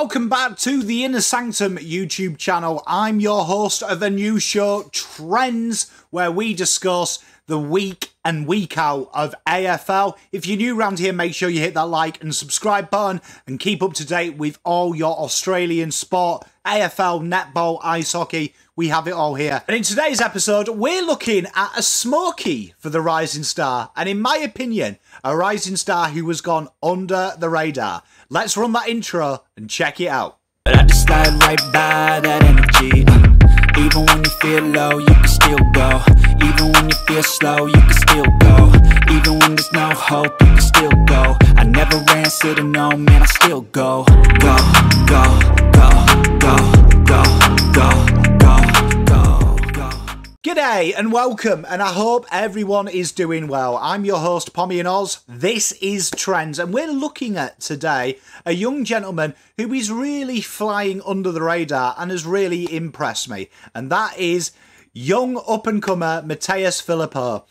Welcome back to the Inner Sanctum YouTube channel. I'm your host of a new show, Trendz, where we discuss the week and week out of AFL. If you're new around here, make sure you hit that like and subscribe button and keep up to date with all your Australian sport, AFL, netball, ice hockey. We have it all here. And in today's episode, we're looking at a smoky for the rising star. And in my opinion, a rising star who has gone under the radar. Let's run that intro and check it out. But I just slide right by that energy. Even when you feel low, you can still go. Even when you feel slow, you can still go. Even when there's no hope, you can still go. I never answer to no, man, I still go. Go, go, go, go, go, go, go, go, go. G'day and welcome, and I hope everyone is doing well. I'm your host, PommyInOz. This is Trendz, and we're looking at today a young gentleman who is really flying under the radar and has really impressed me, and that is young up-and-comer Mattaes Phillipou.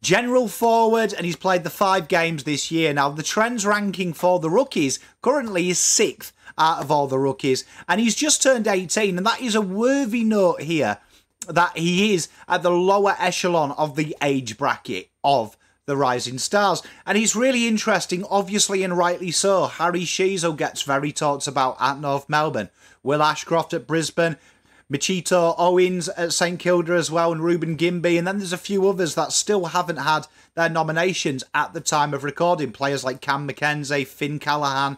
General forward, and he's played the 5 games this year. Now, the Trendz ranking for the rookies currently is 6th out of all the rookies, and he's just turned 18, and that is a worthy note here that he is at the lower echelon of the age bracket of the rising stars. And he's really interesting, obviously, and rightly so. Harry Sheezel gets very talked about at North Melbourne. Will Ashcroft at Brisbane. Machito Owens at St. Kilda as well, and Ruben Gimby. And then there's a few others that still haven't had their nominations at the time of recording. Players like Cam McKenzie, Finn Callaghan,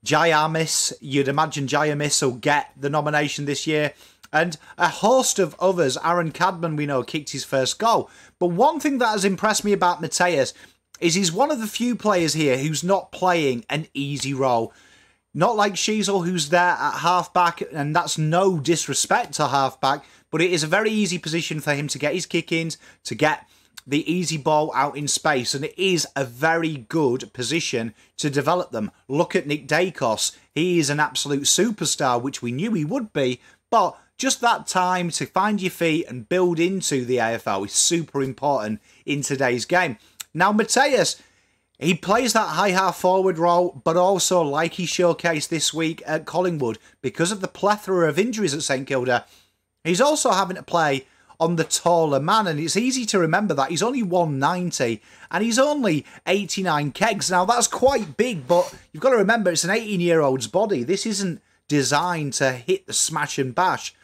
Jayamis. You'd imagine Jayamis will get the nomination this year. And a host of others. Aaron Cadman, we know, kicked his first goal. But one thing that has impressed me about Mattaes is he's one of the few players here who's not playing an easy role. Not like Sheezel, who's there at halfback, and that's no disrespect to halfback, but it is a very easy position for him to get his kick-ins, to get the easy ball out in space, and it is a very good position to develop them. Look at Nick Dacos. He is an absolute superstar, which we knew he would be, but just that time to find your feet and build into the AFL is super important in today's game. Now, Mattaes, he plays that high half forward role, but also, like he showcased this week at Collingwood, because of the plethora of injuries at St. Kilda, he's also having to play on the taller man, and it's easy to remember that. He's only 190, and he's only 89 kegs. Now, that's quite big, but you've got to remember, it's an 18-year-old's body. This isn't designed to hit the smash and bash.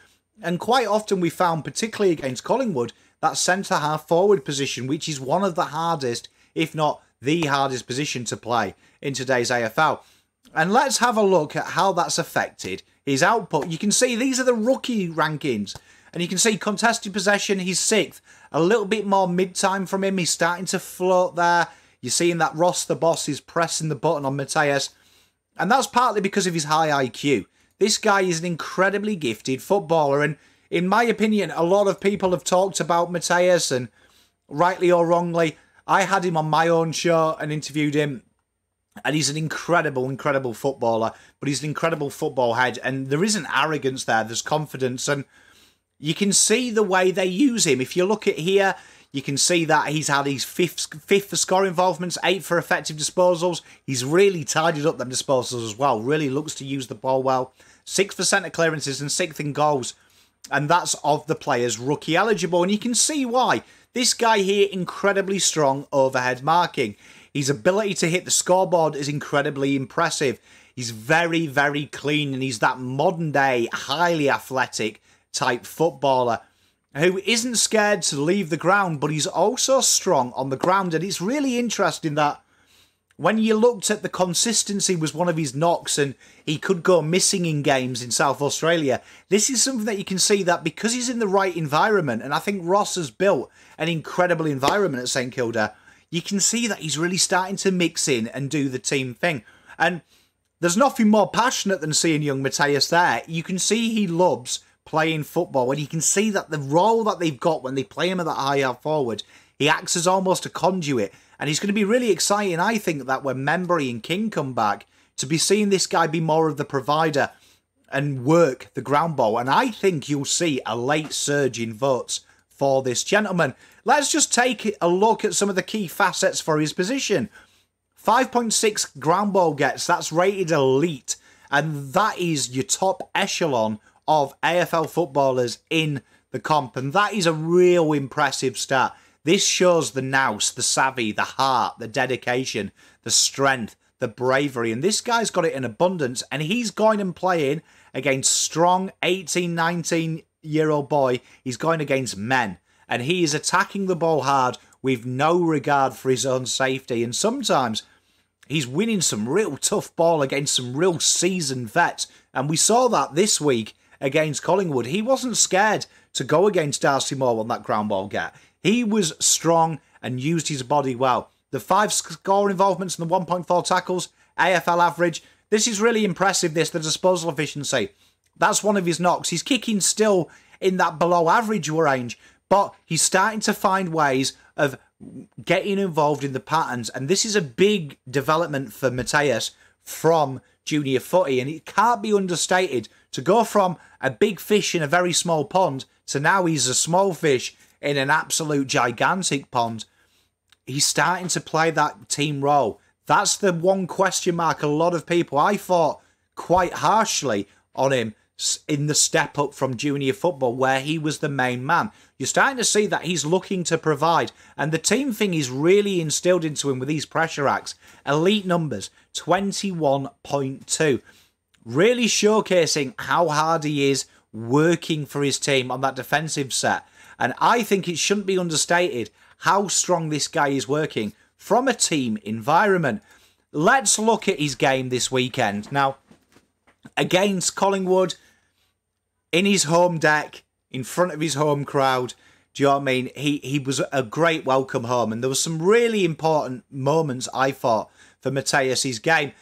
And quite often we found, particularly against Collingwood, that centre-half forward position, which is one of the hardest, if not the hardest position to play in today's AFL. And let's have a look at how that's affected his output. You can see these are the rookie rankings. And you can see contested possession, he's 6th. A little bit more mid-time from him. He's starting to float there. You're seeing that Ross the boss is pressing the button on Mattaes. And that's partly because of his high IQ. This guy is an incredibly gifted footballer, and in my opinion, a lot of people have talked about Mattaes, and rightly or wrongly, I had him on my own show and interviewed him, and he's an incredible, incredible footballer, but he's an incredible football head, and there isn't arrogance there, there's confidence, and you can see the way they use him. If you look at here, you can see that he's had his fifth for score involvements, 8 for effective disposals. He's really tidied up them disposals as well. Really looks to use the ball well. 6th for centre clearances and 6th in goals. And that's of the players rookie eligible. And you can see why. This guy here, incredibly strong overhead marking. His ability to hit the scoreboard is incredibly impressive. He's very, very clean. And he's that modern day, highly athletic type footballer who isn't scared to leave the ground, but he's also strong on the ground. And it's really interesting that when you looked at the consistency was one of his knocks and he could go missing in games in South Australia, this is something that you can see that because he's in the right environment, and I think Ross has built an incredible environment at St. Kilda, you can see that he's really starting to mix in and do the team thing. And there's nothing more passionate than seeing young Mattaes there. You can see he loves playing football, and you can see that the role that they've got when they play him at that high half forward, he acts as almost a conduit, and he's going to be really exciting, I think, that when Membry and King come back, to be seeing this guy be more of the provider and work the ground ball, and I think you'll see a late surge in votes for this gentleman. Let's just take a look at some of the key facets for his position. 5.6 ground ball gets, that's rated elite. And that is your top echelon of AFL footballers in the comp. And that is a real impressive stat. This shows the nous, the savvy, the heart, the dedication, the strength, the bravery. And this guy's got it in abundance. And he's going and playing against strong 18, 19-year-old boy. He's going against men. And he is attacking the ball hard with no regard for his own safety. And sometimes he's winning some real tough ball against some real seasoned vets. And we saw that this week against Collingwood. He wasn't scared to go against Darcy Moore on that ground ball get. He was strong and used his body well. The 5 score involvements and the 1.4 tackles, AFL average. This is really impressive, the disposal efficiency. That's one of his knocks. He's kicking still in that below average range, but he's starting to find ways of getting involved in the patterns. And this is a big development for Matthias from junior footy. And it can't be understated to go from a big fish in a very small pond to now he's a small fish in an absolute gigantic pond. He's starting to play that team role. That's the one question mark a lot of people, I thought, quite harshly on him in the step up from junior football where he was the main man. You're starting to see that he's looking to provide, and the team thing is really instilled into him with these pressure acts. Elite numbers, 21.2. Really showcasing how hard he is working for his team on that defensive set. And I think it shouldn't be understated how strong this guy is working from a team environment. Let's look at his game this weekend. Now, against Collingwood, in his home deck, in front of his home crowd, do you know what I mean? He was a great welcome home. And there were some really important moments, I thought, for Matthias' game.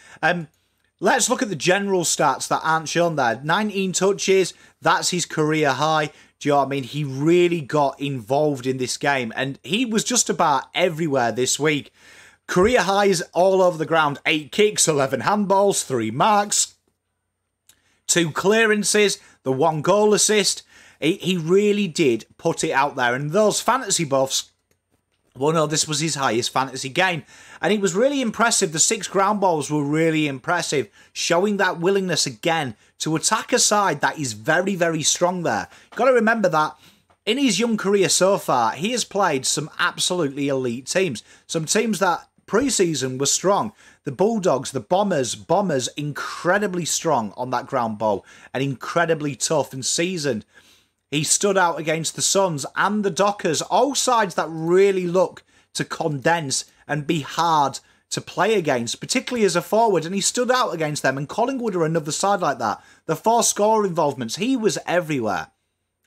Let's look at the general stats that aren't shown there. 19 touches, that's his career high. Do you know what I mean? He really got involved in this game, and he was just about everywhere this week. Career highs all over the ground. 8 kicks, 11 handballs, 3 marks, 2 clearances, the 1 goal assist. He really did put it out there. And those fantasy buffs, well, no, this was his highest fantasy game. And it was really impressive. The 6 ground balls were really impressive, showing that willingness again to attack a side that is very, very strong there. Got to remember that in his young career so far, he has played some absolutely elite teams. Some teams that pre-season were strong. The Bulldogs, the Bombers, incredibly strong on that ground ball and incredibly tough and seasoned. He stood out against the Suns and the Dockers, all sides that really look to condense and be hard to play against, particularly as a forward, and he stood out against them. And Collingwood are another side like that. The 4 score involvements, he was everywhere.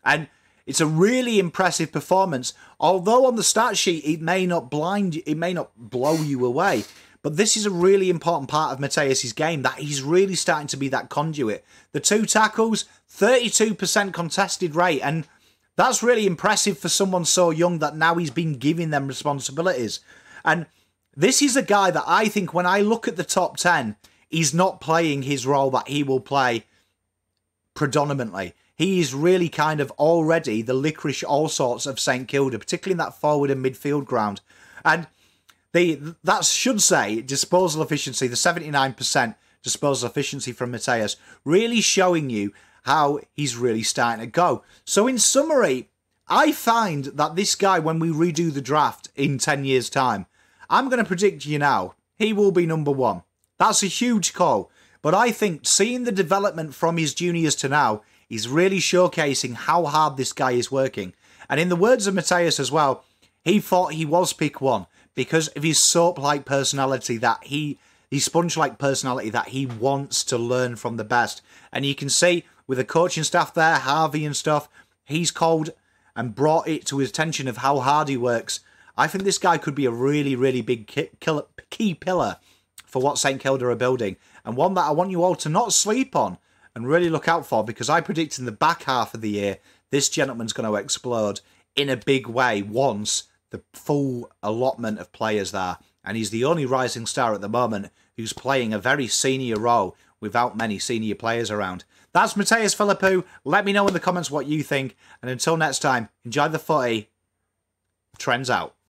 And it's a really impressive performance, although on the stat sheet it may not blind you, it may not blow you away. But this is a really important part of Matthias' game, that he's really starting to be that conduit. The 2 tackles, 32% contested rate, and that's really impressive for someone so young that now he's been giving them responsibilities. And this is a guy that I think when I look at the top 10, he's not playing his role that he will play predominantly. He is really kind of already the licorice all sorts of St. Kilda, particularly in that forward and midfield ground. And that should say disposal efficiency, the 79% disposal efficiency from Matthias, really showing you how he's really starting to go. So in summary, I find that this guy, when we redo the draft in 10 years' time, I'm going to predict you now, he will be number 1. That's a huge call. But I think seeing the development from his juniors to now is really showcasing how hard this guy is working. And in the words of Matthias as well, he thought he was pick 1 because of his soap-like personality, that his sponge-like personality, that he wants to learn from the best. And you can see with the coaching staff there, Harvey and stuff, he's called and brought it to his attention of how hard he works. I think this guy could be a really, really big key pillar for what St. Kilda are building, and one that I want you all to not sleep on and really look out for, because I predict in the back half of the year, this gentleman's going to explode in a big way once the full allotment of players there. And he's the only rising star at the moment who's playing a very senior role without many senior players around. That's Mattaes Phillipou. Let me know in the comments what you think. And until next time, enjoy the footy. Trendz out.